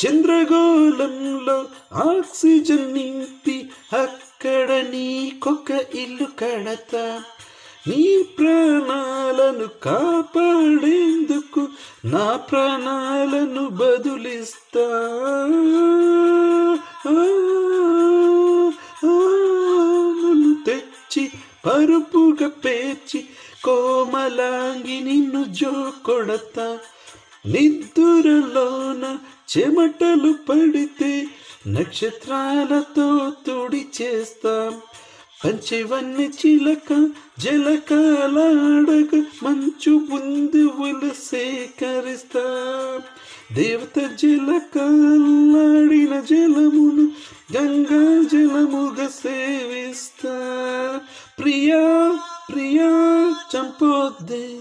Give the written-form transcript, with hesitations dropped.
చంద్రగోళంలో oxygen నింపి అక్కడ నీకొక ఇల్లు కడతా. నీ ప్రాణాలను కాపాడేందుకు నా ప్రాణాలను బదులిస్తా. నన్ను తెచ్చి పరుపుగా పేర్చి కోమలాంగి నిన్ను జోకొడతా. నిద్దురలోన చెమటలు పడితే నక్షత్రాలతో తుడి చేస్తాం. పంచవన్ని చిలక జలకాలాడగ మంచు బుందువులు సేకరిస్తా. దేవత జలకాలాడిన జలమును గంగా జలముగా సేవిస్తా. ప్రియా ప్రియా చంపొద్దే